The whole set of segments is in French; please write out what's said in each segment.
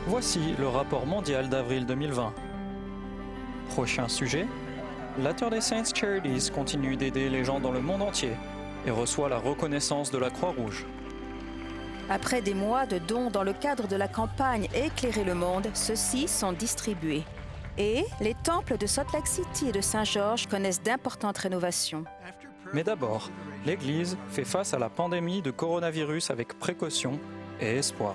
Voici le rapport mondial d'avril 2020. Prochain sujet, Latter-day Saints Charities continue d'aider les gens dans le monde entier et reçoit la reconnaissance de la Croix-Rouge. Après des mois de dons dans le cadre de la campagne Éclairer le monde, ceux-ci sont distribués. Et les temples de Salt Lake City et de Saint-Georges connaissent d'importantes rénovations. Mais d'abord, l'Église fait face à la pandémie de coronavirus avec précaution et espoir.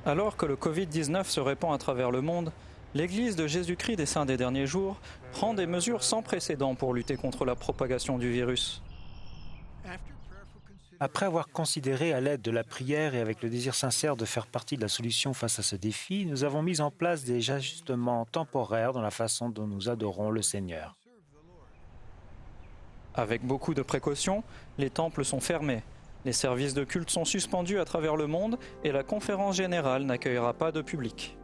Alors que le Covid-19 se répand à travers le monde, l'Église de Jésus-Christ des Saints des Derniers Jours prend des mesures sans précédent pour lutter contre la propagation du virus. Après avoir considéré à l'aide de la prière et avec le désir sincère de faire partie de la solution face à ce défi, nous avons mis en place des ajustements temporaires dans la façon dont nous adorons le Seigneur. Avec beaucoup de précautions, les temples sont fermés, les services de culte sont suspendus à travers le monde et la conférence générale n'accueillera pas de public.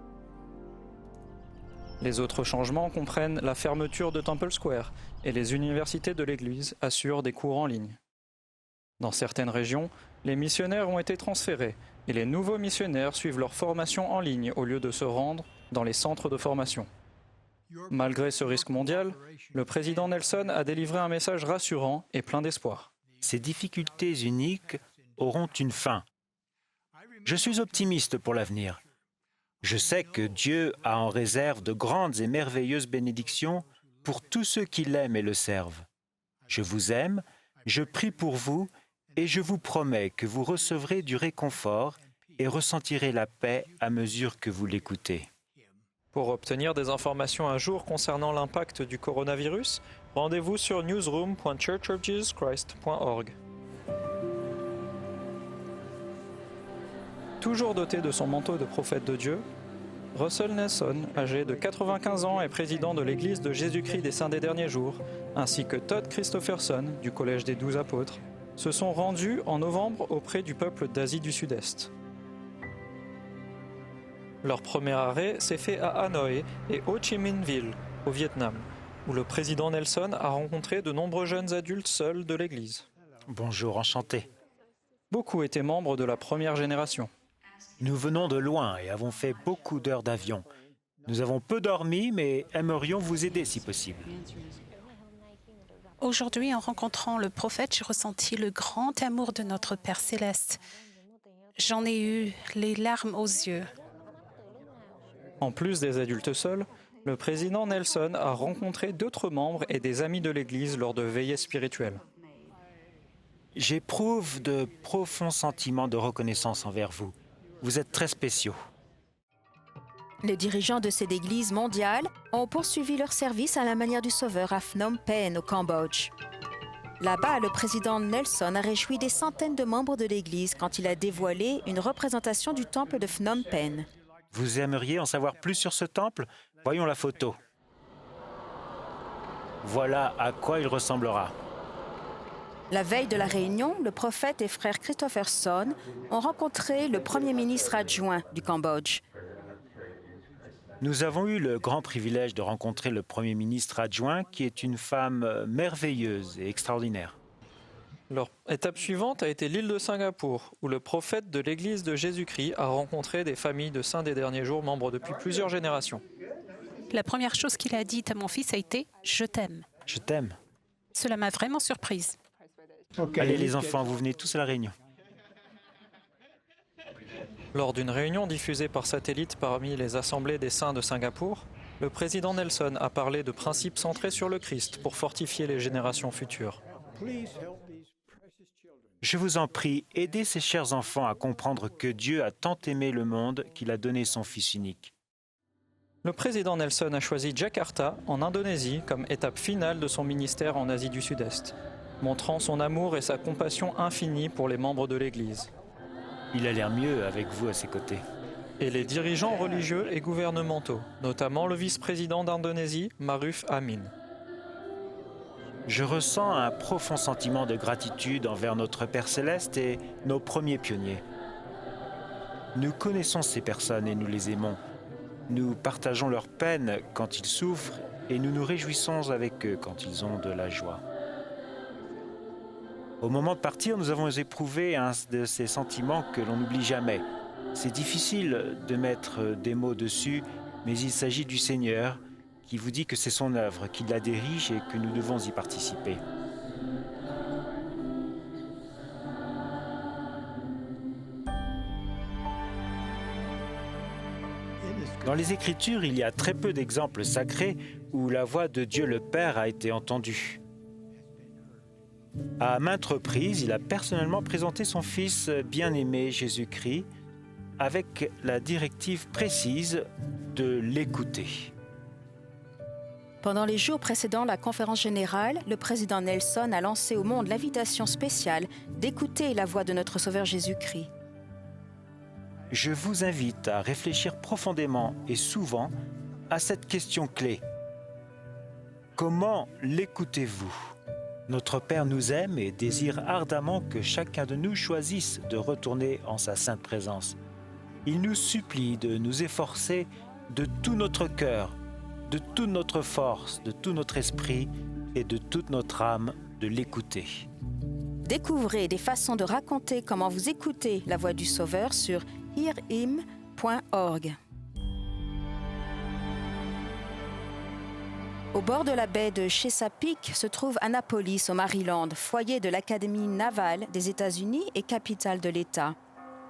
Les autres changements comprennent la fermeture de Temple Square et les universités de l'Église assurent des cours en ligne. Dans certaines régions, les missionnaires ont été transférés et les nouveaux missionnaires suivent leur formation en ligne au lieu de se rendre dans les centres de formation. Malgré ce risque mondial, le président Nelson a délivré un message rassurant et plein d'espoir. Ces difficultés uniques auront une fin. Je suis optimiste pour l'avenir. Je sais que Dieu a en réserve de grandes et merveilleuses bénédictions pour tous ceux qui l'aiment et le servent. Je vous aime, je prie pour vous et je vous promets que vous recevrez du réconfort et ressentirez la paix à mesure que vous l'écoutez. Pour obtenir des informations à jour concernant l'impact du coronavirus, rendez-vous sur newsroom.churchofjesuschrist.org. Toujours doté de son manteau de prophète de Dieu, Russell Nelson, âgé de 95 ans et président de l'Église de Jésus-Christ des Saints des Derniers Jours, ainsi que Todd Christopherson du Collège des 12 Apôtres, se sont rendus en novembre auprès du peuple d'Asie du Sud-Est. Leur premier arrêt s'est fait à Hanoï et Ho Chi Minh Ville, au Vietnam, où le président Nelson a rencontré de nombreux jeunes adultes seuls de l'Église. Bonjour, enchanté. Beaucoup étaient membres de la première génération. Nous venons de loin et avons fait beaucoup d'heures d'avion. Nous avons peu dormi, mais aimerions vous aider si possible. Aujourd'hui, en rencontrant le prophète, j'ai ressenti le grand amour de notre Père céleste. J'en ai eu les larmes aux yeux. En plus des adultes seuls, le président Nelson a rencontré d'autres membres et des amis de l'Église lors de veillées spirituelles. J'éprouve de profonds sentiments de reconnaissance envers vous. Vous êtes très spéciaux. Les dirigeants de cette église mondiale ont poursuivi leur service à la manière du Sauveur à Phnom Penh, au Cambodge. Là-bas, le président Nelson a réjoui des centaines de membres de l'église quand il a dévoilé une représentation du temple de Phnom Penh. Vous aimeriez en savoir plus sur ce temple? Voyons la photo. Voilà à quoi il ressemblera. La veille de la réunion, le prophète et frère Christopherson ont rencontré le premier ministre adjoint du Cambodge. Nous avons eu le grand privilège de rencontrer le premier ministre adjoint, qui est une femme merveilleuse et extraordinaire. Leur étape suivante a été l'île de Singapour, où le prophète de l'Église de Jésus-Christ a rencontré des familles de saints des derniers jours, membres depuis plusieurs générations. La première chose qu'il a dite à mon fils a été « Je t'aime ». Je t'aime. Cela m'a vraiment surprise. Allez les enfants, vous venez tous à la réunion. Lors d'une réunion diffusée par satellite parmi les assemblées des saints de Singapour, le président Nelson a parlé de principes centrés sur le Christ pour fortifier les générations futures. Je vous en prie, aidez ces chers enfants à comprendre que Dieu a tant aimé le monde qu'il a donné son Fils unique. Le président Nelson a choisi Jakarta, en Indonésie, comme étape finale de son ministère en Asie du Sud-Est, montrant son amour et sa compassion infinie pour les membres de l'Église. Il a l'air mieux avec vous à ses côtés. Et les dirigeants religieux et gouvernementaux, notamment le vice-président d'Indonésie, Maruf Amin. Je ressens un profond sentiment de gratitude envers notre Père Céleste et nos premiers pionniers. Nous connaissons ces personnes et nous les aimons. Nous partageons leur peine quand ils souffrent et nous nous réjouissons avec eux quand ils ont de la joie. Au moment de partir, nous avons éprouvé un de ces sentiments que l'on n'oublie jamais. C'est difficile de mettre des mots dessus, mais il s'agit du Seigneur qui vous dit que c'est son œuvre, qu'il la dirige et que nous devons y participer. Dans les Écritures, il y a très peu d'exemples sacrés où la voix de Dieu le Père a été entendue. À maintes reprises, il a personnellement présenté son Fils bien-aimé Jésus-Christ avec la directive précise de l'écouter. Pendant les jours précédant la conférence générale, le président Nelson a lancé au monde l'invitation spéciale d'écouter la voix de notre Sauveur Jésus-Christ. Je vous invite à réfléchir profondément et souvent à cette question clé. Comment l'écoutez-vous ? Notre Père nous aime et désire ardemment que chacun de nous choisisse de retourner en sa sainte présence. Il nous supplie de nous efforcer de tout notre cœur, de toute notre force, de tout notre esprit et de toute notre âme de l'écouter. Découvrez des façons de raconter comment vous écoutez la voix du Sauveur sur hearhim.org. Au bord de la baie de Chesapeake se trouve Annapolis au Maryland, foyer de l'Académie navale des États-Unis et capitale de l'État.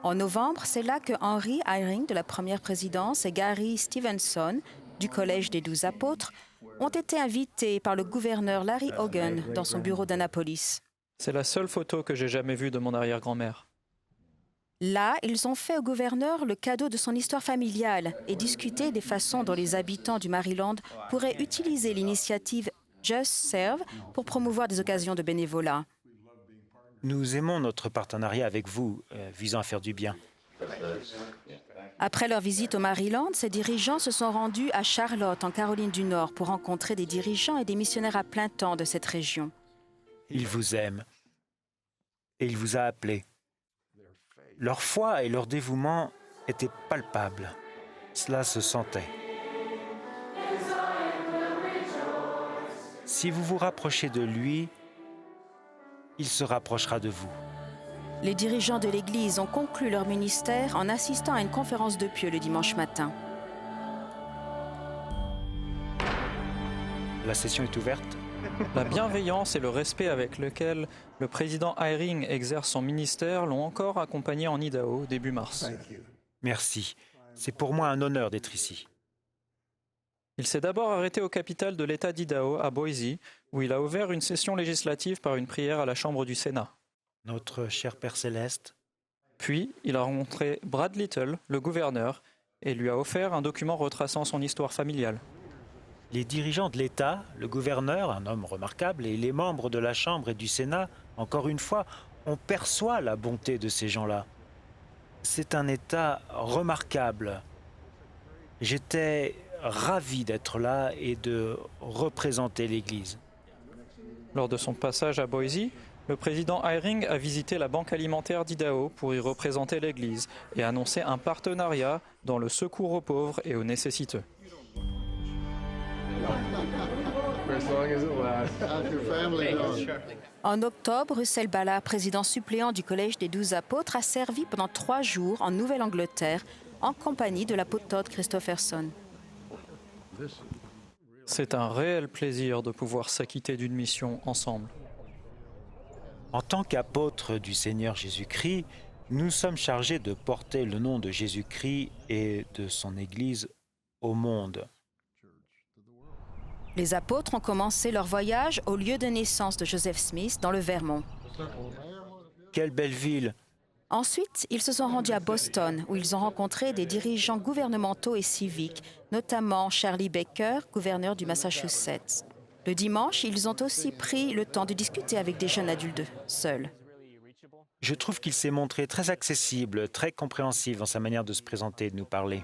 En novembre, c'est là que Henry Eyring de la première présidence et Gary Stevenson du Collège des 12 apôtres ont été invités par le gouverneur Larry Hogan dans son bureau d'Annapolis. C'est la seule photo que j'ai jamais vue de mon arrière-grand-mère. Là, ils ont fait au gouverneur le cadeau de son histoire familiale et discuté des façons dont les habitants du Maryland pourraient utiliser l'initiative Just Serve pour promouvoir des occasions de bénévolat. Nous aimons notre partenariat avec vous, visant à faire du bien. Après leur visite au Maryland, ces dirigeants se sont rendus à Charlotte, en Caroline du Nord, pour rencontrer des dirigeants et des missionnaires à plein temps de cette région. Il vous aime et il vous a appelé. Leur foi et leur dévouement étaient palpables. Cela se sentait. Si vous vous rapprochez de lui, il se rapprochera de vous. Les dirigeants de l'Église ont conclu leur ministère en assistant à une conférence de pieux le dimanche matin. La session est ouverte. La bienveillance et le respect avec lequel le président Eyring exerce son ministère l'ont encore accompagné en Idaho début mars. Merci. C'est pour moi un honneur d'être ici. Il s'est d'abord arrêté au capital de l'État d'Idaho, à Boise, où il a ouvert une session législative par une prière à la Chambre du Sénat. Notre cher Père Céleste. Puis, il a rencontré Brad Little, le gouverneur, et lui a offert un document retraçant son histoire familiale. Les dirigeants de l'État, le gouverneur, un homme remarquable, et les membres de la Chambre et du Sénat, encore une fois, on perçoit la bonté de ces gens-là. C'est un État remarquable. J'étais ravi d'être là et de représenter l'Église. Lors de son passage à Boise, le président Eyring a visité la Banque alimentaire d'Idaho pour y représenter l'Église et annoncer un partenariat dans le secours aux pauvres et aux nécessiteux. En octobre, Russell Ballard, président suppléant du Collège des 12 apôtres, a servi pendant 3 jours en Nouvelle-Angleterre en compagnie de l'apôtre Todd Christopherson. C'est un réel plaisir de pouvoir s'acquitter d'une mission ensemble. En tant qu'apôtres du Seigneur Jésus-Christ, nous sommes chargés de porter le nom de Jésus-Christ et de son Église au monde. Les apôtres ont commencé leur voyage au lieu de naissance de Joseph Smith, dans le Vermont. Quelle belle ville! Ensuite, ils se sont rendus à Boston, où ils ont rencontré des dirigeants gouvernementaux et civiques, notamment Charlie Baker, gouverneur du Massachusetts. Le dimanche, ils ont aussi pris le temps de discuter avec des jeunes adultes seuls. Je trouve qu'il s'est montré très accessible, très compréhensif dans sa manière de se présenter et de nous parler.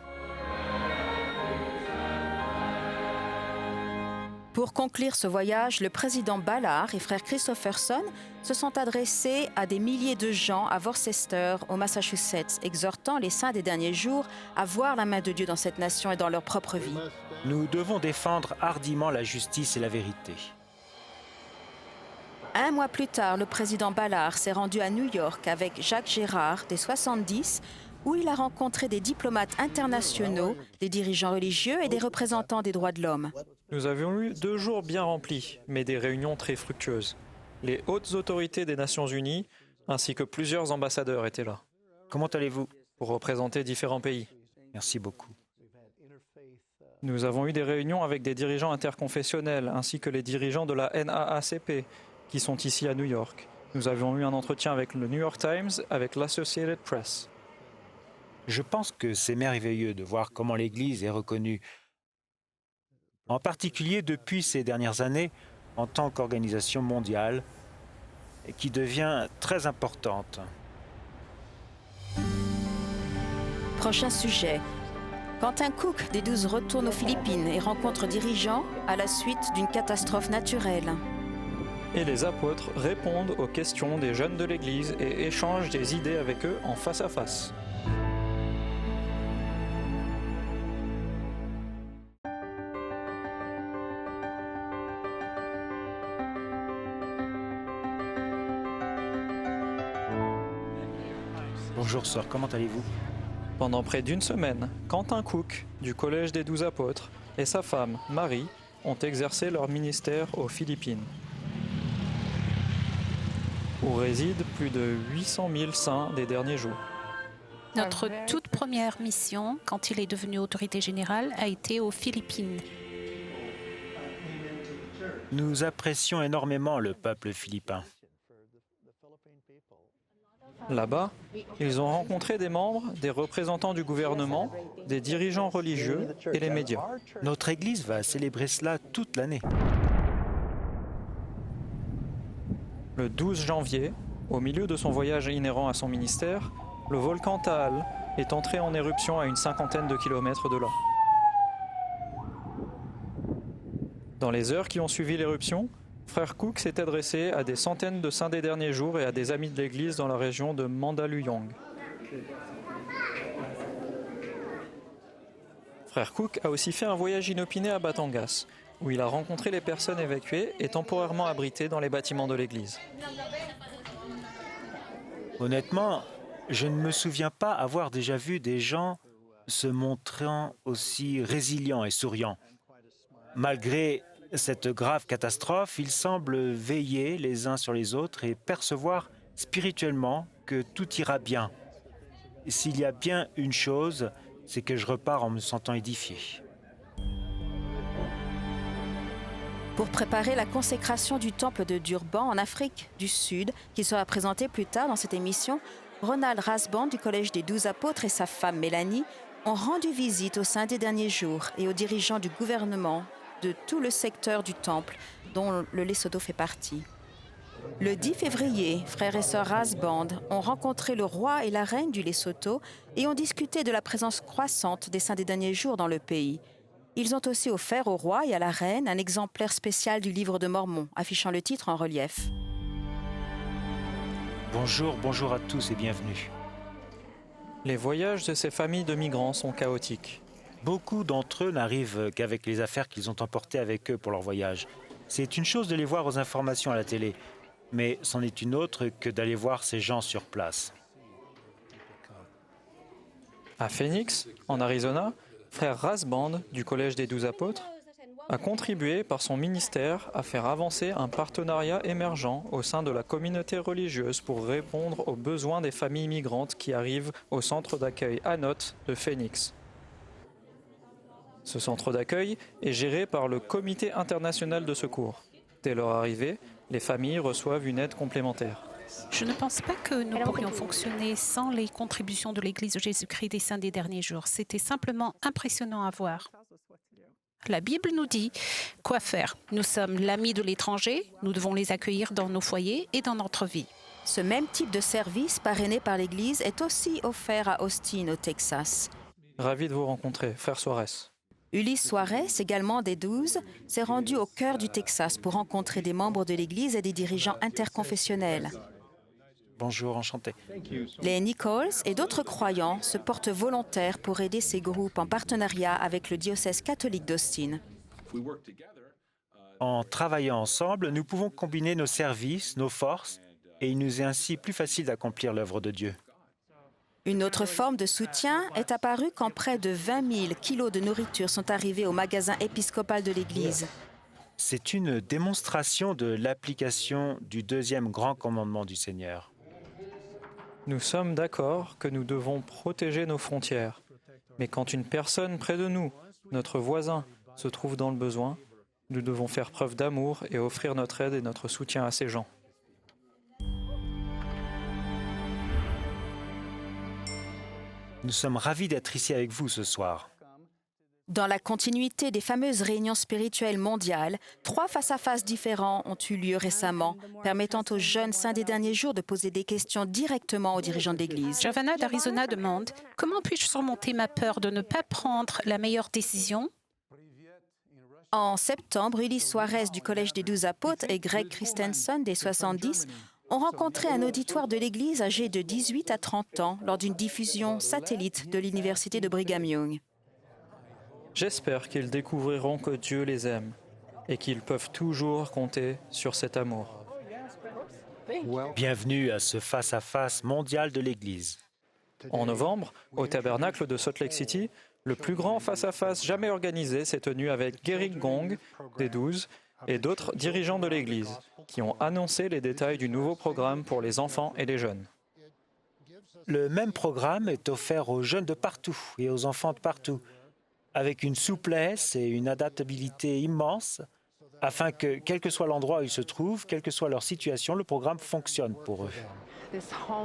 Pour conclure ce voyage, le président Ballard et frère Christopherson se sont adressés à des milliers de gens à Worcester, au Massachusetts, exhortant les saints des derniers jours à voir la main de Dieu dans cette nation et dans leur propre vie. Nous devons défendre hardiment la justice et la vérité. Un mois plus tard, le président Ballard s'est rendu à New York avec Jacques Gérard, des 70, où il a rencontré des diplomates internationaux, des dirigeants religieux et des représentants des droits de l'homme. Nous avions eu 2 jours bien remplis, mais des réunions très fructueuses. Les hautes autorités des Nations Unies, ainsi que plusieurs ambassadeurs étaient là, Comment allez-vous? pour représenter différents pays. Merci beaucoup. Nous avons eu des réunions avec des dirigeants interconfessionnels, ainsi que les dirigeants de la NAACP, qui sont ici à New York. Nous avions eu un entretien avec le New York Times, avec l'Associated Press. Je pense que c'est merveilleux de voir comment l'Église est reconnue, en particulier depuis ces dernières années, en tant qu'organisation mondiale, et qui devient très importante. Prochain sujet. Quentin Cook des 12 retourne aux Philippines et rencontre dirigeants à la suite d'une catastrophe naturelle. Et les apôtres répondent aux questions des jeunes de l'Église et échangent des idées avec eux en face à face. Bonjour sœur, comment allez-vous? Pendant près d'1 semaine, Quentin Cook, du Collège des 12 apôtres, et sa femme, Marie, ont exercé leur ministère aux Philippines, où résident plus de 800 000 saints des derniers jours. Notre toute première mission, quand il est devenu autorité générale, a été aux Philippines. Nous apprécions énormément le peuple philippin. Là-bas, ils ont rencontré des membres, des représentants du gouvernement, des dirigeants religieux et les médias. Notre Église va célébrer cela toute l'année. Le 12 janvier, au milieu de son voyage inhérent à son ministère, le volcan Taal est entré en éruption à une 50aine de kilomètres de là. Dans les heures qui ont suivi l'éruption, Frère Cook s'est adressé à des centaines de saints des derniers jours et à des amis de l'Église dans la région de Mandaluyong. Frère Cook a aussi fait un voyage inopiné à Batangas, où il a rencontré les personnes évacuées et temporairement abritées dans les bâtiments de l'Église. Honnêtement, je ne me souviens pas avoir déjà vu des gens se montrant aussi résilients et souriants. Malgré cette grave catastrophe, ils semblent veiller les uns sur les autres et percevoir spirituellement que tout ira bien. S'il y a bien une chose, c'est que je repars en me sentant édifié. Pour préparer la consécration du temple de Durban en Afrique du Sud, qui sera présenté plus tard dans cette émission, Ronald Rasband du Collège des 12 apôtres et sa femme Mélanie ont rendu visite aux saints des derniers jours et aux dirigeants du gouvernement de tout le secteur du temple, dont le Lesotho fait partie. Le 10 février, frères et sœurs Rasband ont rencontré le roi et la reine du Lesotho et ont discuté de la présence croissante des saints des derniers jours dans le pays. Ils ont aussi offert au roi et à la reine un exemplaire spécial du livre de Mormon, affichant le titre en relief. Bonjour à tous et bienvenue. Les voyages de ces familles de migrants sont chaotiques. Beaucoup d'entre eux n'arrivent qu'avec les affaires qu'ils ont emportées avec eux pour leur voyage. C'est une chose de les voir aux informations à la télé, mais c'en est une autre que d'aller voir ces gens sur place. À Phoenix, en Arizona, frère Rasband du Collège des 12 apôtres a contribué par son ministère à faire avancer un partenariat émergent au sein de la communauté religieuse pour répondre aux besoins des familles migrantes qui arrivent au centre d'accueil Anot de Phoenix. Ce centre d'accueil est géré par le Comité international de secours. Dès leur arrivée, les familles reçoivent une aide complémentaire. Je ne pense pas que nous pourrions fonctionner sans les contributions de l'Église de Jésus-Christ des Saints des derniers jours. C'était simplement impressionnant à voir. La Bible nous dit quoi faire. Nous sommes l'ami de l'étranger, nous devons les accueillir dans nos foyers et dans notre vie. Ce même type de service, parrainé par l'Église, est aussi offert à Austin, au Texas. Ravi de vous rencontrer, frère Suarez. Ulysse Suarez, également des 12, s'est rendu au cœur du Texas pour rencontrer des membres de l'Église et des dirigeants interconfessionnels. Bonjour, enchanté. Les Nichols et d'autres croyants se portent volontaires pour aider ces groupes en partenariat avec le diocèse catholique d'Austin. En travaillant ensemble, nous pouvons combiner nos services, nos forces, et il nous est ainsi plus facile d'accomplir l'œuvre de Dieu. Une autre forme de soutien est apparue quand près de 20 000 kilos de nourriture sont arrivés au magasin épiscopal de l'Église. C'est une démonstration de l'application du deuxième grand commandement du Seigneur. Nous sommes d'accord que nous devons protéger nos frontières. Mais quand une personne près de nous, notre voisin, se trouve dans le besoin, nous devons faire preuve d'amour et offrir notre aide et notre soutien à ces gens. Nous sommes ravis d'être ici avec vous ce soir. Dans la continuité des fameuses réunions spirituelles mondiales, 3 face-à-face différents ont eu lieu récemment, permettant aux jeunes saints des derniers jours de poser des questions directement aux dirigeants de l'Église. Giovanna d'Arizona demande « Comment puis-je surmonter ma peur de ne pas prendre la meilleure décision ?» En septembre, Ulysse Suarez du Collège des 12 apôtres et Greg Christensen des 70 ont rencontré un auditoire de l'Église âgé de 18 à 30 ans lors d'une diffusion satellite de l'Université de Brigham Young. J'espère qu'ils découvriront que Dieu les aime et qu'ils peuvent toujours compter sur cet amour. Bienvenue à ce face-à-face mondial de l'Église. En novembre, au tabernacle de Salt Lake City, le plus grand face-à-face jamais organisé s'est tenu avec Gary Gong, des 12, et d'autres dirigeants de l'Église, qui ont annoncé les détails du nouveau programme pour les enfants et les jeunes. Le même programme est offert aux jeunes de partout et aux enfants de partout, avec une souplesse et une adaptabilité immense, afin que, quel que soit l'endroit où ils se trouvent, quelle que soit leur situation, le programme fonctionne pour eux.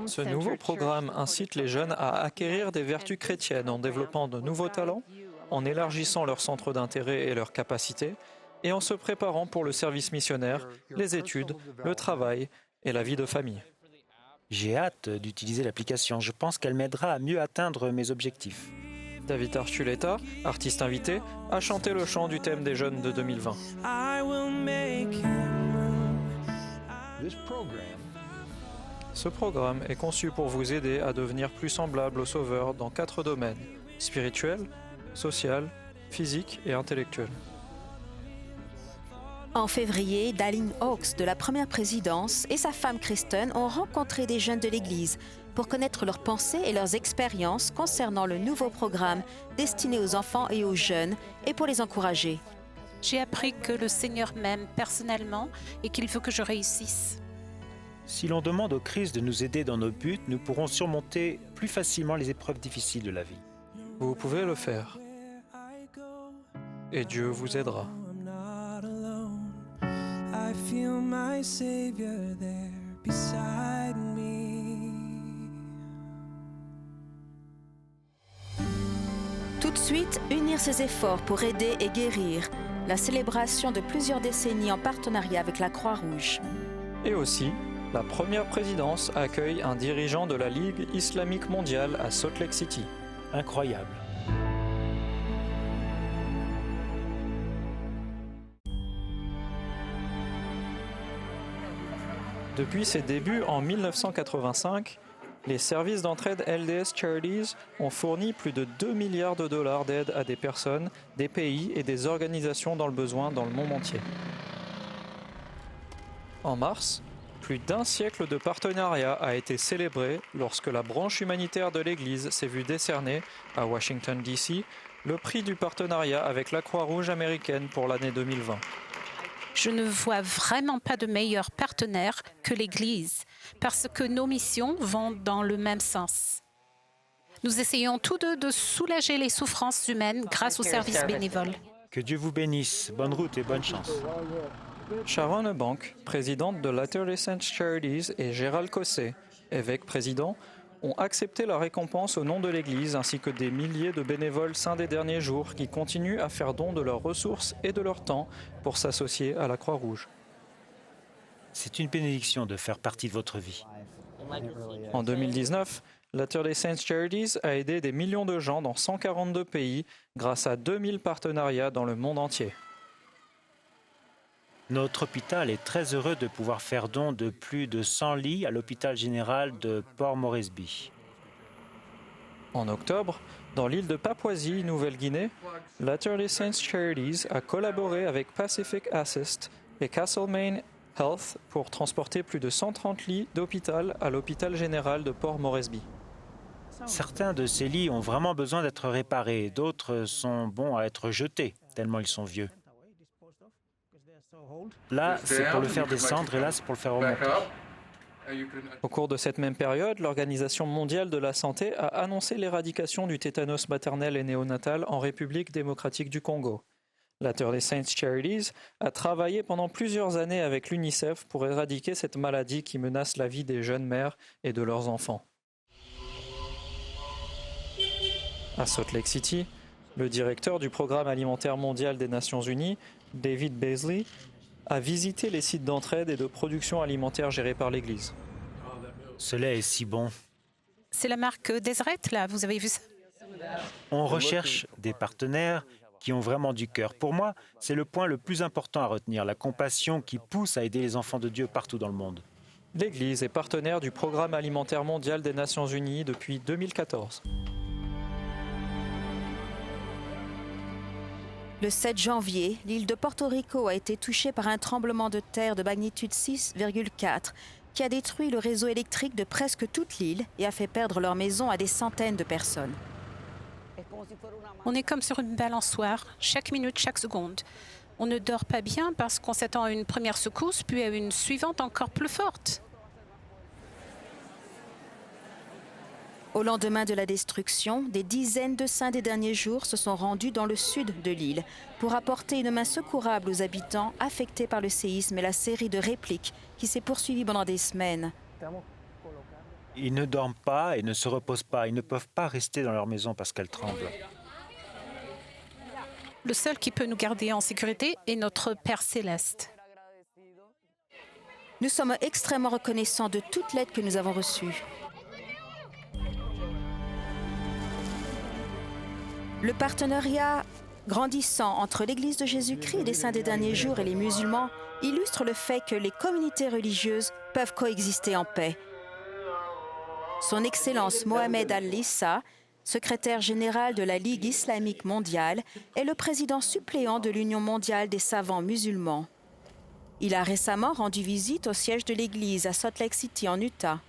Ce nouveau programme incite les jeunes à acquérir des vertus chrétiennes en développant de nouveaux talents, en élargissant leurs centres d'intérêt et leurs capacités, et en se préparant pour le service missionnaire, les études, le travail et la vie de famille. J'ai hâte d'utiliser l'application. Je pense qu'elle m'aidera à mieux atteindre mes objectifs. David Archuleta, artiste invité, a chanté le chant du thème des jeunes de 2020. Ce programme est conçu pour vous aider à devenir plus semblable au Sauveur dans 4 domaines: spirituel, social, physique et intellectuel. En février, Dallin Oaks de la première présidence et sa femme Kristen ont rencontré des jeunes de l'Église pour connaître leurs pensées et leurs expériences concernant le nouveau programme destiné aux enfants et aux jeunes et pour les encourager. J'ai appris que le Seigneur m'aime personnellement et qu'il veut que je réussisse. Si l'on demande au Christ de nous aider dans nos buts, nous pourrons surmonter plus facilement les épreuves difficiles de la vie. Vous pouvez le faire. Et Dieu vous aidera. Tout de suite, unir ses efforts pour aider et guérir. La célébration de plusieurs décennies en partenariat avec la Croix-Rouge. Et aussi, la première présidence accueille un dirigeant de la Ligue islamique mondiale à Salt Lake City. Incroyable. Depuis ses débuts en 1985, les services d'entraide LDS Charities ont fourni plus de 2 milliards de dollars d'aide à des personnes, des pays et des organisations dans le besoin dans le monde entier. En mars, plus d'1 siècle de partenariat a été célébré lorsque la branche humanitaire de l'Église s'est vue décerner, à Washington, D.C., le prix du partenariat avec la Croix-Rouge américaine pour l'année 2020. Je ne vois vraiment pas de meilleur partenaire que l'Église, parce que nos missions vont dans le même sens. Nous essayons tous deux de soulager les souffrances humaines grâce aux services bénévoles. Que Dieu vous bénisse. Bonne route et bonne chance. Sharon Bank, présidente de Latter-day Saints Charities, et Gérald Cosset, évêque-président, ont accepté la récompense au nom de l'Église ainsi que des milliers de bénévoles saints des derniers jours qui continuent à faire don de leurs ressources et de leur temps pour s'associer à la Croix-Rouge. C'est une bénédiction de faire partie de votre vie. En 2019, Latter-day Saints Charities a aidé des millions de gens dans 142 pays grâce à 2000 partenariats dans le monde entier. Notre hôpital est très heureux de pouvoir faire don de plus de 100 lits à l'hôpital général de Port Moresby. En octobre, dans l'île de Papouasie, Nouvelle-Guinée, Latter-day Saints Charities a collaboré avec Pacific Assist et Castlemaine Health pour transporter plus de 130 lits d'hôpital à l'hôpital général de Port Moresby. Certains de ces lits ont vraiment besoin d'être réparés, d'autres sont bons à être jetés, tellement ils sont vieux. Là, c'est pour le faire descendre et là, c'est pour le faire remonter. Au cours de cette même période, l'Organisation mondiale de la santé a annoncé l'éradication du tétanos maternel et néonatal en République démocratique du Congo. Latter-day Saints Charities a travaillé pendant plusieurs années avec l'UNICEF pour éradiquer cette maladie qui menace la vie des jeunes mères et de leurs enfants. À Salt Lake City, le directeur du Programme alimentaire mondial des Nations Unies, David Beasley, a visité les sites d'entraide et de production alimentaire gérés par l'Église. Ce lait est si bon. C'est la marque Deseret, là, vous avez vu ça? On recherche des partenaires qui ont vraiment du cœur. Pour moi, c'est le point le plus important à retenir, la compassion qui pousse à aider les enfants de Dieu partout dans le monde. L'Église est partenaire du Programme alimentaire mondial des Nations Unies depuis 2014. Le 7 janvier, l'île de Porto Rico a été touchée par un tremblement de terre de magnitude 6,4 qui a détruit le réseau électrique de presque toute l'île et a fait perdre leur maison à des centaines de personnes. On est comme sur une balançoire, chaque minute, chaque seconde. On ne dort pas bien parce qu'on s'attend à une première secousse, puis à une suivante encore plus forte. Au lendemain de la destruction, des dizaines de saints des derniers jours se sont rendus dans le sud de l'île pour apporter une main secourable aux habitants affectés par le séisme et la série de répliques qui s'est poursuivie pendant des semaines. Ils ne dorment pas et ne se reposent pas. Ils ne peuvent pas rester dans leur maison parce qu'elle tremble. Le seul qui peut nous garder en sécurité est notre Père céleste. Nous sommes extrêmement reconnaissants de toute l'aide que nous avons reçue. Le partenariat grandissant entre l'Église de Jésus-Christ et les Saints des Derniers Jours et les musulmans illustre le fait que les communautés religieuses peuvent coexister en paix. Son Excellence Mohamed Al-Issa, secrétaire général de la Ligue islamique mondiale, est le président suppléant de l'Union mondiale des savants musulmans. Il a récemment rendu visite au siège de l'Église à Salt Lake City en Utah.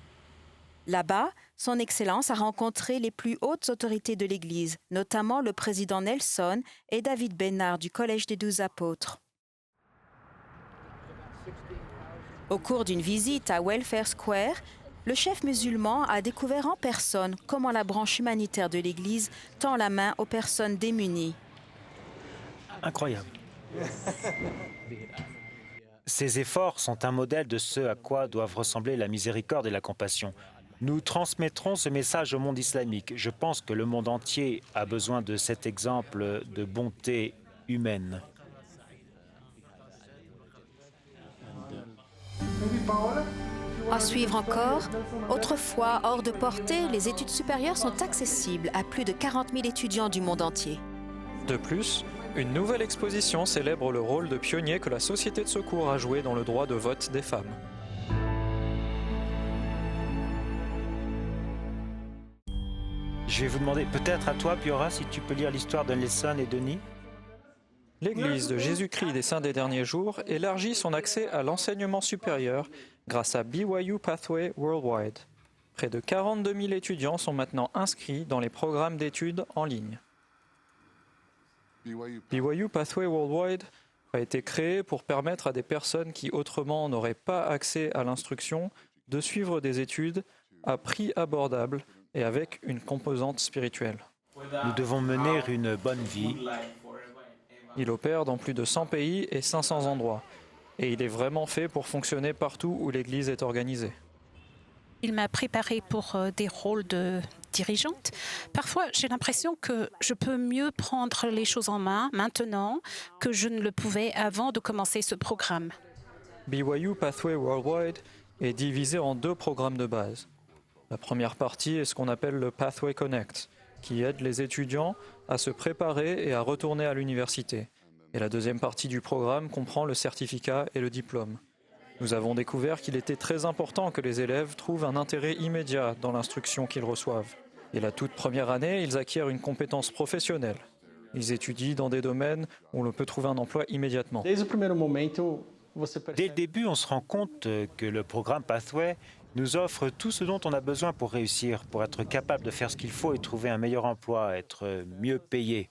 Là-bas, Son Excellence a rencontré les plus hautes autorités de l'Église, notamment le président Nelson et David Bernard du Collège des 12 apôtres. Au cours d'une visite à Welfare Square, le chef musulman a découvert en personne comment la branche humanitaire de l'Église tend la main aux personnes démunies. Incroyable. Ces efforts sont un modèle de ce à quoi doivent ressembler la miséricorde et la compassion. Nous transmettrons ce message au monde islamique. Je pense que le monde entier a besoin de cet exemple de bonté humaine. À suivre encore, autrefois hors de portée, les études supérieures sont accessibles à plus de 40 000 étudiants du monde entier. De plus, une nouvelle exposition célèbre le rôle de pionnier que la Société de secours a joué dans le droit de vote des femmes. Je vais vous demander, peut-être à toi, Piora, si tu peux lire l'histoire de Nelson et Denis. L'Église de Jésus-Christ des Saints des Derniers Jours élargit son accès à l'enseignement supérieur grâce à BYU Pathway Worldwide. Près de 42 000 étudiants sont maintenant inscrits dans les programmes d'études en ligne. BYU Pathway Worldwide a été créé pour permettre à des personnes qui autrement n'auraient pas accès à l'instruction de suivre des études à prix abordable et avec une composante spirituelle. Nous devons mener une bonne vie. Il opère dans plus de 100 pays et 500 endroits. Et il est vraiment fait pour fonctionner partout où l'Église est organisée. Il m'a préparée pour des rôles de dirigeante. Parfois, j'ai l'impression que je peux mieux prendre les choses en main maintenant que je ne le pouvais avant de commencer ce programme. BYU Pathway Worldwide est divisé en 2 programmes de base. La première partie est ce qu'on appelle le Pathway Connect, qui aide les étudiants à se préparer et à retourner à l'université. Et la deuxième partie du programme comprend le certificat et le diplôme. Nous avons découvert qu'il était très important que les élèves trouvent un intérêt immédiat dans l'instruction qu'ils reçoivent. Et la toute première année, ils acquièrent une compétence professionnelle. Ils étudient dans des domaines où l'on peut trouver un emploi immédiatement. Dès le début, on se rend compte que le programme Pathway nous offre tout ce dont on a besoin pour réussir, pour être capable de faire ce qu'il faut et trouver un meilleur emploi, être mieux payé.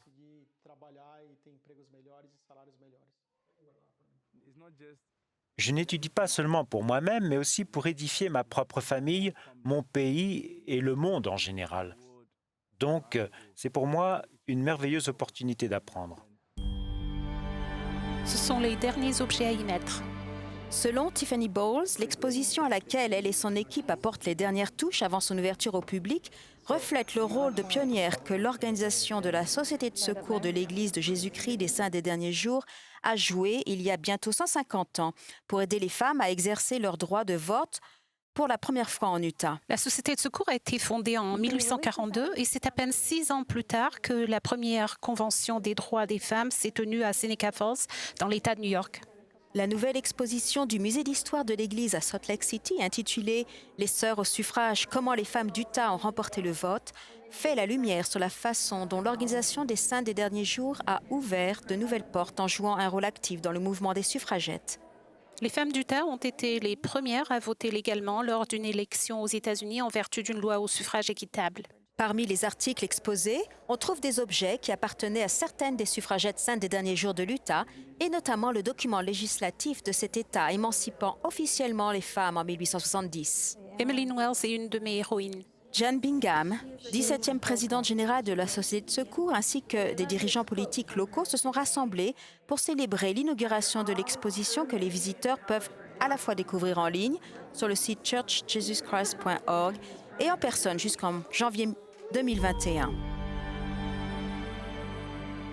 Je n'étudie pas seulement pour moi-même, mais aussi pour édifier ma propre famille, mon pays et le monde en général. Donc, c'est pour moi une merveilleuse opportunité d'apprendre. Ce sont les derniers objets à y mettre. Selon Tiffany Bowles, l'exposition à laquelle elle et son équipe apportent les dernières touches avant son ouverture au public reflète le rôle de pionnière que l'organisation de la Société de secours de l'Église de Jésus-Christ des Saints des Derniers Jours a joué il y a bientôt 150 ans pour aider les femmes à exercer leur droit de vote pour la première fois en Utah. La Société de secours a été fondée en 1842 et c'est à peine 6 ans plus tard que la première convention des droits des femmes s'est tenue à Seneca Falls, dans l'État de New York. La nouvelle exposition du Musée d'histoire de l'Église à Salt Lake City, intitulée « Les sœurs au suffrage, comment les femmes d'Utah ont remporté le vote », fait la lumière sur la façon dont l'Organisation des Saints des Derniers Jours a ouvert de nouvelles portes en jouant un rôle actif dans le mouvement des suffragettes. Les femmes d'Utah ont été les premières à voter légalement lors d'une élection aux États-Unis en vertu d'une loi au suffrage équitable. Parmi les articles exposés, on trouve des objets qui appartenaient à certaines des suffragettes saintes des derniers jours de l'Utah, et notamment le document législatif de cet État émancipant officiellement les femmes en 1870. Emmeline Wells est une de mes héroïnes. Jane Bingham, 17e présidente générale de la Société de secours, ainsi que des dirigeants politiques locaux se sont rassemblés pour célébrer l'inauguration de l'exposition que les visiteurs peuvent à la fois découvrir en ligne sur le site churchjesuschrist.org et en personne jusqu'en janvier 2021.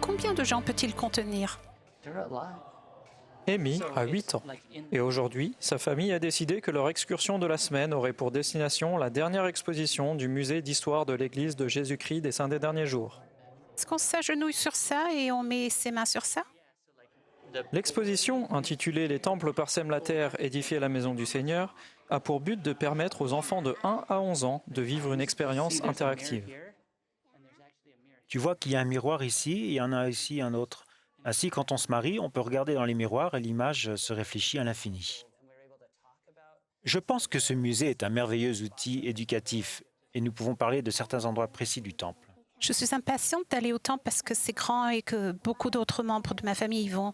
Combien de gens peut-il contenir? Amy a 8 ans et aujourd'hui, sa famille a décidé que leur excursion de la semaine aurait pour destination la dernière exposition du musée d'histoire de l'Église de Jésus-Christ des Saints des Derniers Jours. Est-ce qu'on s'agenouille sur ça et on met ses mains sur ça? L'exposition, intitulée « Les temples parsèment la terre, édifier la maison du Seigneur », a pour but de permettre aux enfants de 1 à 11 ans de vivre une expérience interactive. Tu vois qu'il y a un miroir ici et il y en a ici un autre. Ainsi, quand on se marie, on peut regarder dans les miroirs et l'image se réfléchit à l'infini. Je pense que ce musée est un merveilleux outil éducatif et nous pouvons parler de certains endroits précis du temple. Je suis impatiente d'aller au temple parce que c'est grand et que beaucoup d'autres membres de ma famille y vont.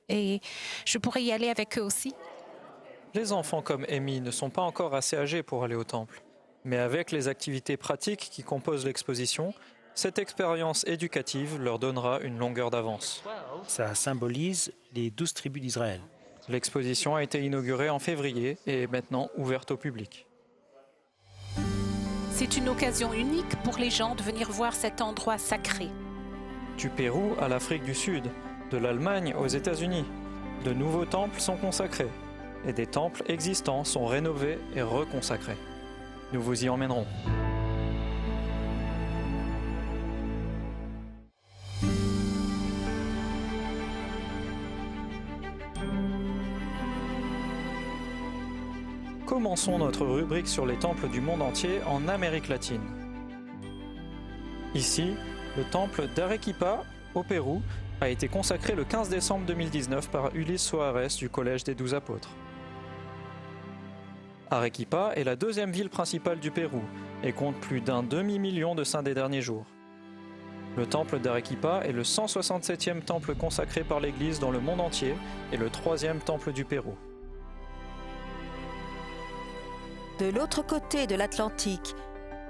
Et je pourrais y aller avec eux aussi. Les enfants comme Amy ne sont pas encore assez âgés pour aller au temple. Mais avec les activités pratiques qui composent l'exposition, cette expérience éducative leur donnera une longueur d'avance. Ça symbolise les 12 tribus d'Israël. L'exposition a été inaugurée en février et est maintenant ouverte au public. C'est une occasion unique pour les gens de venir voir cet endroit sacré. Du Pérou à l'Afrique du Sud, de l'Allemagne aux États-Unis, de nouveaux temples sont consacrés et des temples existants sont rénovés et reconsacrés. Nous vous y emmènerons. Commençons notre rubrique sur les temples du monde entier en Amérique latine. Ici, le temple d'Arequipa, au Pérou, a été consacré le 15 décembre 2019 par Ulysse Soares du Collège des 12 Apôtres. Arequipa est la deuxième ville principale du Pérou et compte plus d'un demi-million de saints des derniers jours. Le temple d'Arequipa est le 167e temple consacré par l'Église dans le monde entier et le 3e temple du Pérou. De l'autre côté de l'Atlantique,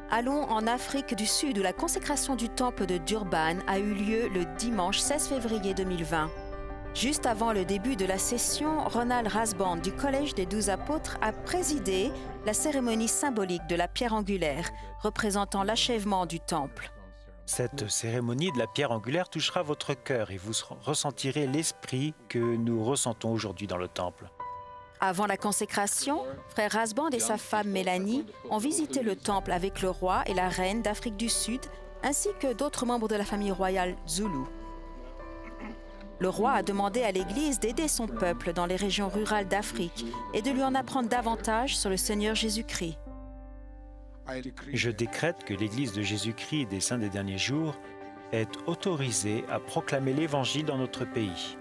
allons en Afrique du Sud où la consécration du temple de Durban a eu lieu le dimanche 16 février 2020. Juste avant le début de la session, Ronald Rasband du Collège des 12 Apôtres a présidé la cérémonie symbolique de la pierre angulaire, représentant l'achèvement du temple. Cette cérémonie de la pierre angulaire touchera votre cœur et vous ressentirez l'esprit que nous ressentons aujourd'hui dans le temple. Avant la consécration, frère Rasband et sa femme Mélanie ont visité le temple avec le roi et la reine d'Afrique du Sud, ainsi que d'autres membres de la famille royale Zoulou. Le roi a demandé à l'Église d'aider son peuple dans les régions rurales d'Afrique et de lui en apprendre davantage sur le Seigneur Jésus-Christ. Je décrète que l'Église de Jésus-Christ des Saints des Derniers Jours est autorisée à proclamer l'Évangile dans notre pays.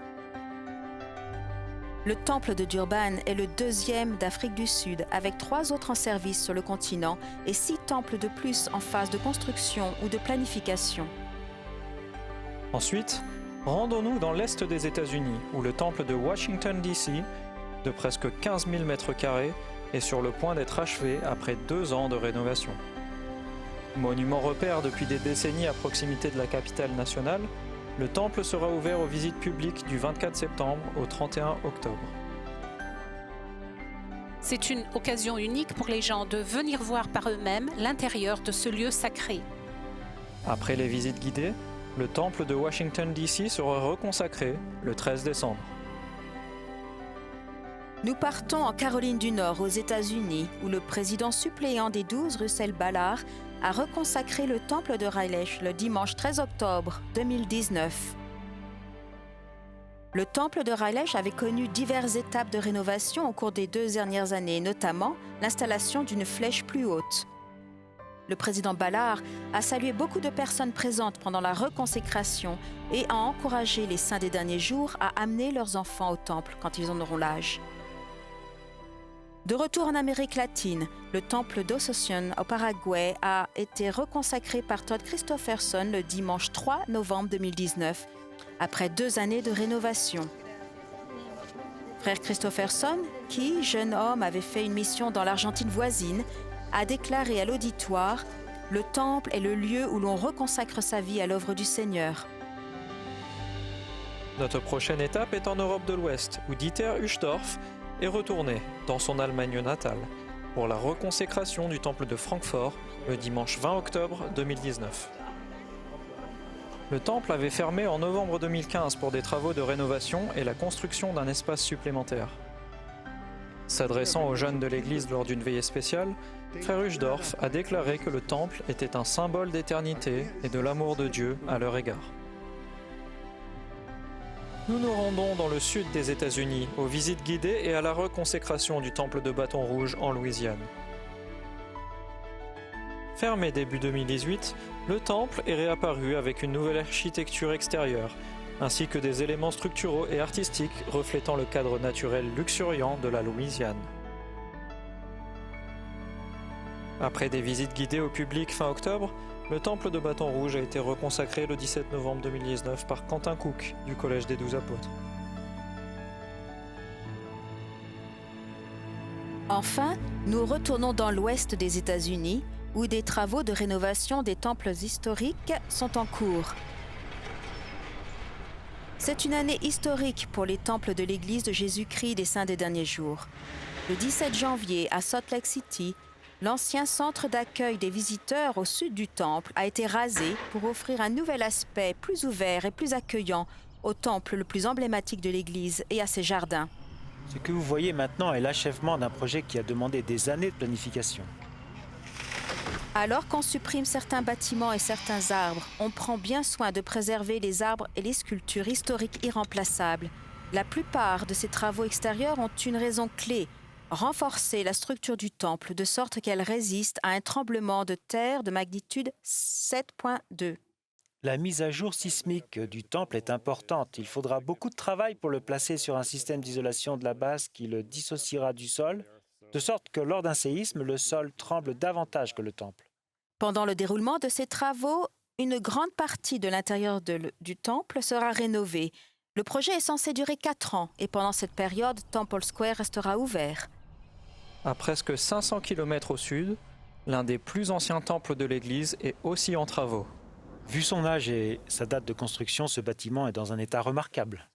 Le temple de Durban est le deuxième d'Afrique du Sud, avec 3 autres en service sur le continent et 6 temples de plus en phase de construction ou de planification. Ensuite, rendons-nous dans l'est des États-Unis, où le temple de Washington, D.C., de presque 15 000 m², est sur le point d'être achevé après 2 ans de rénovation. Monument repère depuis des décennies à proximité de la capitale nationale, le temple sera ouvert aux visites publiques du 24 septembre au 31 octobre. C'est une occasion unique pour les gens de venir voir par eux-mêmes l'intérieur de ce lieu sacré. Après les visites guidées, le temple de Washington, D.C. sera reconsacré le 13 décembre. Nous partons en Caroline du Nord, aux États-Unis, où le président suppléant des 12, Russell Ballard, a reconsacré le temple de Raleigh le dimanche 13 octobre 2019. Le temple de Raleigh avait connu diverses étapes de rénovation au cours des 2 dernières années, notamment l'installation d'une flèche plus haute. Le président Ballard a salué beaucoup de personnes présentes pendant la reconsécration et a encouragé les saints des derniers jours à amener leurs enfants au temple quand ils en auront l'âge. De retour en Amérique latine, le temple d'Asunción au Paraguay a été reconsacré par Todd Christofferson le dimanche 3 novembre 2019, après 2 années de rénovation. Frère Christofferson, qui, jeune homme, avait fait une mission dans l'Argentine voisine, a déclaré à l'auditoire « Le temple est le lieu où l'on reconsacre sa vie à l'œuvre du Seigneur ». Notre prochaine étape est en Europe de l'Ouest, où Dieter Uchtdorf est retourné dans son Allemagne natale pour la reconsécration du temple de Francfort le dimanche 20 octobre 2019. Le temple avait fermé en novembre 2015 pour des travaux de rénovation et la construction d'un espace supplémentaire. S'adressant aux jeunes de l'Église lors d'une veillée spéciale, frère Uchtdorf a déclaré que le temple était un symbole d'éternité et de l'amour de Dieu à leur égard. Nous nous rendons dans le sud des États-Unis, aux visites guidées et à la reconsécration du temple de Bâton Rouge en Louisiane. Fermé début 2018, le temple est réapparu avec une nouvelle architecture extérieure, ainsi que des éléments structuraux et artistiques reflétant le cadre naturel luxuriant de la Louisiane. Après des visites guidées au public fin octobre, le temple de Bâton Rouge a été reconsacré le 17 novembre 2019 par Quentin Cook du Collège des 12 Apôtres. Enfin, nous retournons dans l'ouest des États-Unis, où des travaux de rénovation des temples historiques sont en cours. C'est une année historique pour les temples de l'Église de Jésus-Christ des Saints des Derniers Jours. Le 17 janvier, à Salt Lake City, l'ancien centre d'accueil des visiteurs au sud du temple a été rasé pour offrir un nouvel aspect plus ouvert et plus accueillant au temple le plus emblématique de l'Église et à ses jardins. Ce que vous voyez maintenant est l'achèvement d'un projet qui a demandé des années de planification. Alors qu'on supprime certains bâtiments et certains arbres, on prend bien soin de préserver les arbres et les sculptures historiques irremplaçables. La plupart de ces travaux extérieurs ont une raison clé: renforcer la structure du temple de sorte qu'elle résiste à un tremblement de terre de magnitude 7.2. La mise à jour sismique du temple est importante. Il faudra beaucoup de travail pour le placer sur un système d'isolation de la base qui le dissociera du sol, de sorte que lors d'un séisme, le sol tremble davantage que le temple. Pendant le déroulement de ces travaux, une grande partie de l'intérieur du temple sera rénovée. Le projet est censé durer 4 ans et pendant cette période, Temple Square restera ouvert. À presque 500 km au sud, l'un des plus anciens temples de l'Église est aussi en travaux. Vu son âge et sa date de construction, ce bâtiment est dans un état remarquable.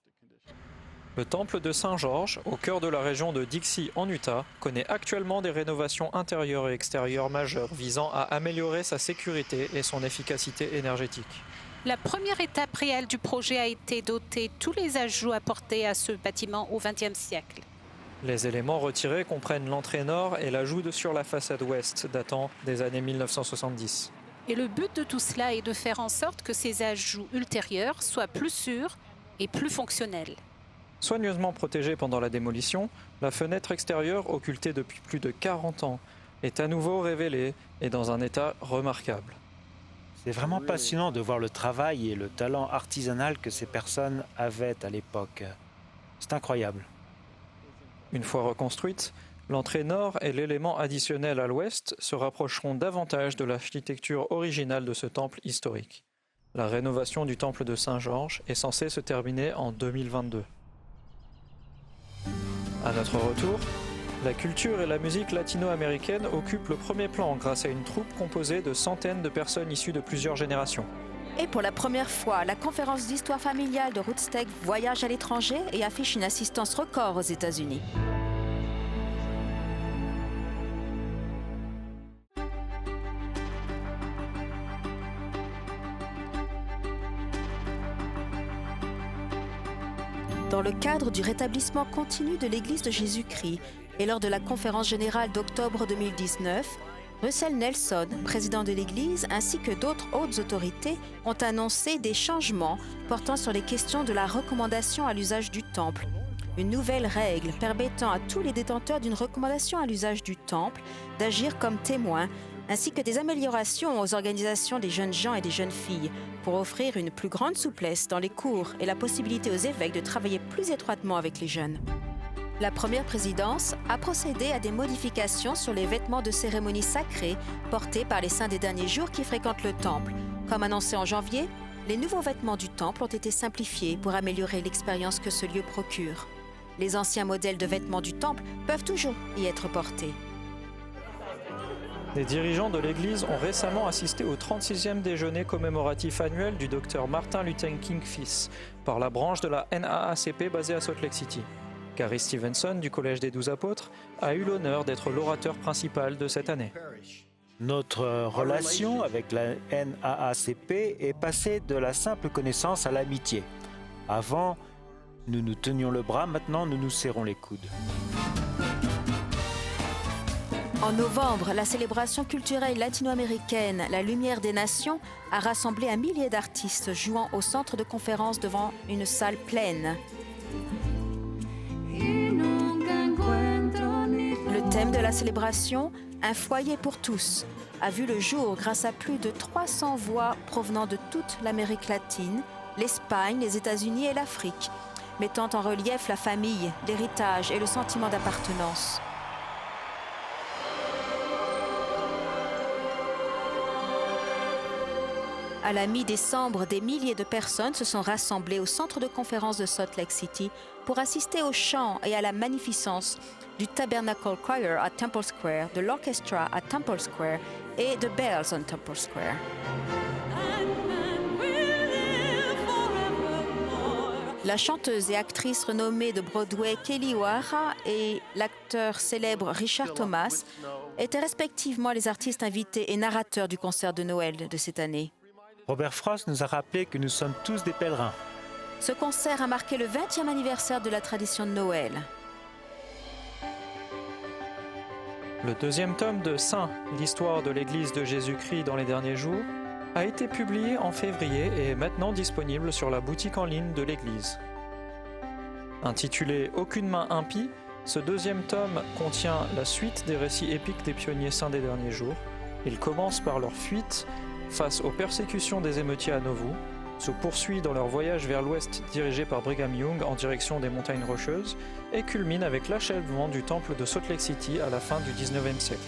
Le temple de Saint-Georges, au cœur de la région de Dixie en Utah, connaît actuellement des rénovations intérieures et extérieures majeures visant à améliorer sa sécurité et son efficacité énergétique. La première étape réelle du projet a été d'ôter tous les ajouts apportés à ce bâtiment au XXe siècle. Les éléments retirés comprennent l'entrée nord et l'ajout sur la façade ouest, datant des années 1970. Et le but de tout cela est de faire en sorte que ces ajouts ultérieurs soient plus sûrs et plus fonctionnels. Soigneusement protégée pendant la démolition, la fenêtre extérieure, occultée depuis plus de 40 ans, est à nouveau révélée et dans un état remarquable. C'est vraiment passionnant de voir le travail et le talent artisanal que ces personnes avaient à l'époque. C'est incroyable. Une fois reconstruite, l'entrée nord et l'élément additionnel à l'ouest se rapprocheront davantage de l'architecture originale de ce temple historique. La rénovation du temple de Saint-Georges est censée se terminer en 2022. À notre retour, la culture et la musique latino-américaine occupent le premier plan grâce à une troupe composée de centaines de personnes issues de plusieurs générations. Et pour la première fois, la conférence d'histoire familiale de Roots Tech voyage à l'étranger et affiche une assistance record aux États-Unis. Dans le cadre du rétablissement continu de l'Église de Jésus-Christ et lors de la conférence générale d'octobre 2019, Russell Nelson, président de l'Église, ainsi que d'autres hautes autorités ont annoncé des changements portant sur les questions de la recommandation à l'usage du temple. Une nouvelle règle permettant à tous les détenteurs d'une recommandation à l'usage du temple d'agir comme témoins, ainsi que des améliorations aux organisations des jeunes gens et des jeunes filles pour offrir une plus grande souplesse dans les cours et la possibilité aux évêques de travailler plus étroitement avec les jeunes. La première présidence a procédé à des modifications sur les vêtements de cérémonie sacrés portés par les saints des derniers jours qui fréquentent le temple. Comme annoncé en janvier, les nouveaux vêtements du temple ont été simplifiés pour améliorer l'expérience que ce lieu procure. Les anciens modèles de vêtements du temple peuvent toujours y être portés. Les dirigeants de l'Église ont récemment assisté au 36e déjeuner commémoratif annuel du Dr Martin Luther King fils par la branche de la NAACP basée à Salt Lake City. Gary Stevenson du Collège des 12 Apôtres a eu l'honneur d'être l'orateur principal de cette année. Notre relation avec la NAACP est passée de la simple connaissance à l'amitié. Avant, nous nous tenions le bras, maintenant nous nous serrons les coudes. En novembre, la célébration culturelle latino-américaine La Lumière des Nations a rassemblé un millier d'artistes jouant au centre de conférence devant une salle pleine. Le thème de la célébration, Un foyer pour tous, a vu le jour grâce à plus de 300 voix provenant de toute l'Amérique latine, l'Espagne, les États-Unis et l'Afrique, mettant en relief la famille, l'héritage et le sentiment d'appartenance. À la mi-décembre, des milliers de personnes se sont rassemblées au centre de conférence de Salt Lake City pour assister au chant et à la magnificence du Tabernacle Choir à Temple Square, de l'Orchestra à Temple Square et de Bells on Temple Square. La chanteuse et actrice renommée de Broadway Kelly O'Hara et l'acteur célèbre Richard Thomas étaient respectivement les artistes invités et narrateurs du concert de Noël de cette année. Robert Frost nous a rappelé que nous sommes tous des pèlerins. Ce concert a marqué le 20e anniversaire de la tradition de Noël. Le deuxième tome de Saint, l'histoire de l'Église de Jésus-Christ dans les derniers jours, a été publié en février et est maintenant disponible sur la boutique en ligne de l'Église. Intitulé « Aucune main impie », ce deuxième tome contient la suite des récits épiques des pionniers saints des derniers jours. Il commence par leur fuite face aux persécutions des émeutiers à Nauvoo, se poursuit dans leur voyage vers l'ouest dirigé par Brigham Young en direction des montagnes Rocheuses et culmine avec l'achèvement du temple de Salt Lake City à la fin du 19e siècle.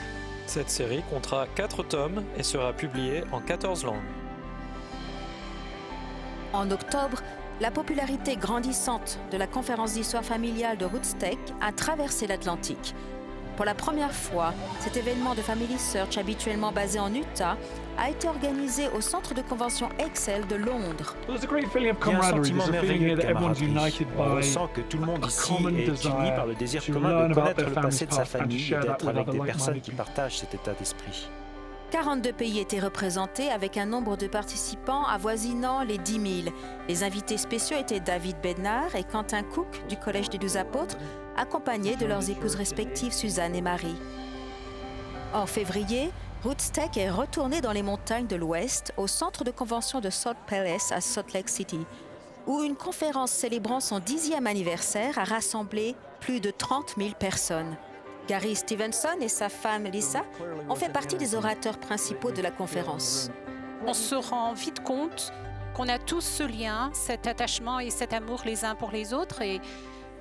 Cette série comptera 4 tomes et sera publiée en 14 langues. En octobre, la popularité grandissante de la conférence d'histoire familiale de Roots Tech a traversé l'Atlantique. Pour la première fois, cet événement de Family Search, habituellement basé en Utah, a été organisé au centre de convention Excel de Londres. Il y a un sentiment merveilleux de camaraderie. On ressent que tout le monde ici est uni par le désir commun de connaître le passé de sa famille et d'être avec des personnes qui partagent cet état d'esprit. 42 pays étaient représentés avec un nombre de participants avoisinant les 10 000. Les invités spéciaux étaient David Bednar et Quentin Cook du Collège des 12 Apôtres, accompagnés de leurs épouses respectives Suzanne et Marie. En février, Woodstock est retourné dans les montagnes de l'Ouest, au centre de convention de Salt Palace à Salt Lake City, où une conférence célébrant son 10e anniversaire a rassemblé plus de 30 000 personnes. Gary Stevenson et sa femme Lisa ont fait partie des orateurs principaux de la conférence. On se rend vite compte qu'on a tous ce lien, cet attachement et cet amour les uns pour les autres, et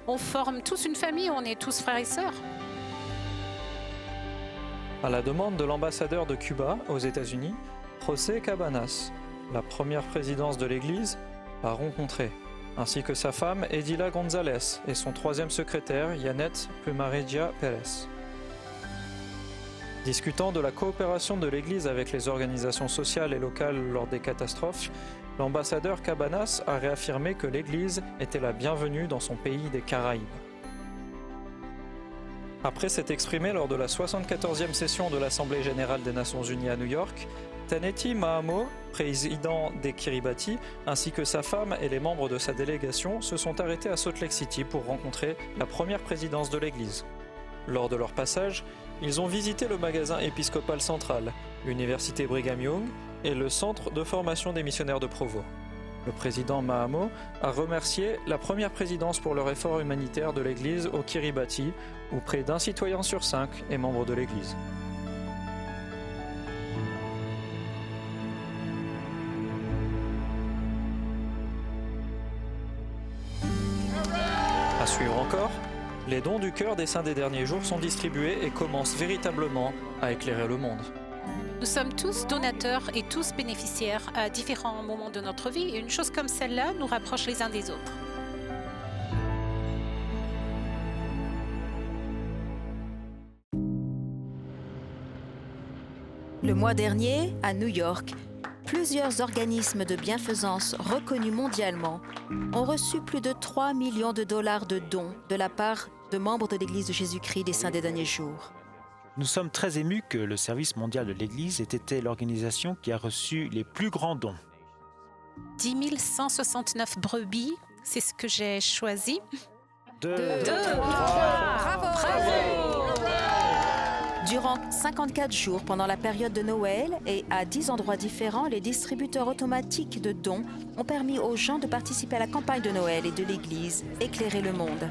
on forme tous une famille, on est tous frères et sœurs. À la demande de l'ambassadeur de Cuba aux États-Unis, José Cabanas, la première présidence de l'Église, l'a rencontré, ainsi que sa femme Edila González et son troisième secrétaire Yanet Pumaredia Pérez. Discutant de la coopération de l'Église avec les organisations sociales et locales lors des catastrophes, l'ambassadeur Cabanas a réaffirmé que l'Église était la bienvenue dans son pays des Caraïbes. Après s'être exprimé lors de la 74e session de l'Assemblée générale des Nations unies à New York, Taneti Mahamo, président des Kiribati, ainsi que sa femme et les membres de sa délégation se sont arrêtés à Salt Lake City pour rencontrer la première présidence de l'Église. Lors de leur passage, ils ont visité le magasin épiscopal central, l'université Brigham Young et le centre de formation des missionnaires de Provo. Le président Mahamo a remercié la première présidence pour leur effort humanitaire de l'Église au Kiribati, où près d'un citoyen sur 5 est membre de l'Église. À suivre encore, les dons du cœur des saints des derniers jours sont distribués et commencent véritablement à éclairer le monde. Nous sommes tous donateurs et tous bénéficiaires à différents moments de notre vie, et une chose comme celle-là nous rapproche les uns des autres. Le mois dernier, à New York, plusieurs organismes de bienfaisance reconnus mondialement ont reçu plus de 3 millions de dollars de dons de la part de membres de l'Église de Jésus-Christ des Saints des Derniers Jours. Nous sommes très émus que le Service mondial de l'Église ait été l'organisation qui a reçu les plus grands dons. 10 169 brebis, c'est ce que j'ai choisi. Durant 54 jours pendant la période de Noël et à 10 endroits différents, les distributeurs automatiques de dons ont permis aux gens de participer à la campagne de Noël et de l'Église Éclairer le monde.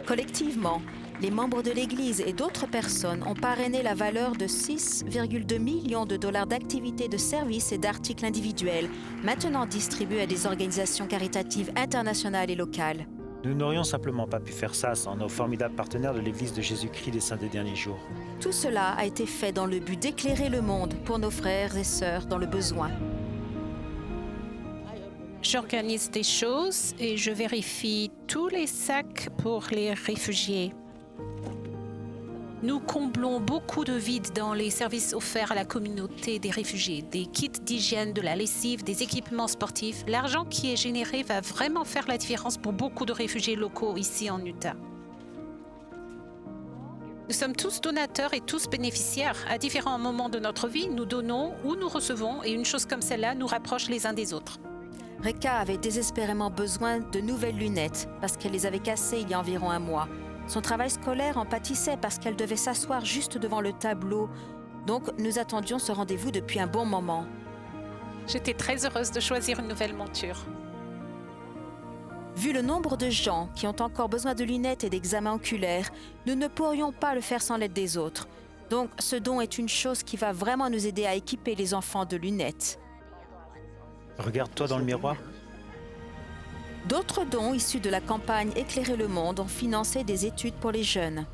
Collectivement, les membres de l'Église et d'autres personnes ont parrainé la valeur de 6,2 millions de dollars d'activités de services et d'articles individuels, maintenant distribués à des organisations caritatives internationales et locales. Nous n'aurions simplement pas pu faire ça sans nos formidables partenaires de l'Église de Jésus-Christ des Saints des Derniers Jours. Tout cela a été fait dans le but d'éclairer le monde pour nos frères et sœurs dans le besoin. J'organise des choses et je vérifie tous les sacs pour les réfugiés. Nous comblons beaucoup de vides dans les services offerts à la communauté des réfugiés, des kits d'hygiène, de la lessive, des équipements sportifs. L'argent qui est généré va vraiment faire la différence pour beaucoup de réfugiés locaux ici en Utah. Nous sommes tous donateurs et tous bénéficiaires. À différents moments de notre vie, nous donnons ou nous recevons, et une chose comme celle-là nous rapproche les uns des autres. Reka avait désespérément besoin de nouvelles lunettes parce qu'elle les avait cassées il y a environ un mois. Son travail scolaire en pâtissait parce qu'elle devait s'asseoir juste devant le tableau. Donc, nous attendions ce rendez-vous depuis un bon moment. J'étais très heureuse de choisir une nouvelle monture. Vu le nombre de gens qui ont encore besoin de lunettes et d'examens oculaires, nous ne pourrions pas le faire sans l'aide des autres. Donc, ce don est une chose qui va vraiment nous aider à équiper les enfants de lunettes. Regarde-toi dans le miroir. D'autres dons issus de la campagne Éclairer le monde ont financé des études pour les jeunes.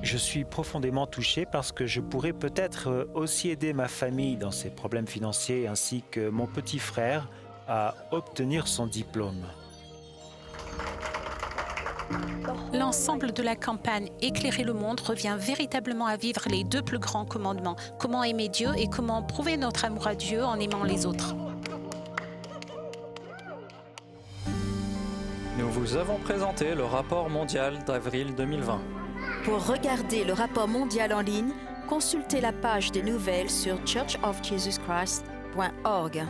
Je suis profondément touché parce que je pourrais peut-être aussi aider ma famille dans ses problèmes financiers ainsi que mon petit frère à obtenir son diplôme. L'ensemble de la campagne Éclairer le monde revient véritablement à vivre les deux plus grands commandements, comment aimer Dieu et comment prouver notre amour à Dieu en aimant les autres. Nous vous avons présenté le rapport mondial d'avril 2020. Pour regarder le rapport mondial en ligne, consultez la page des nouvelles sur churchofjesuschrist.org.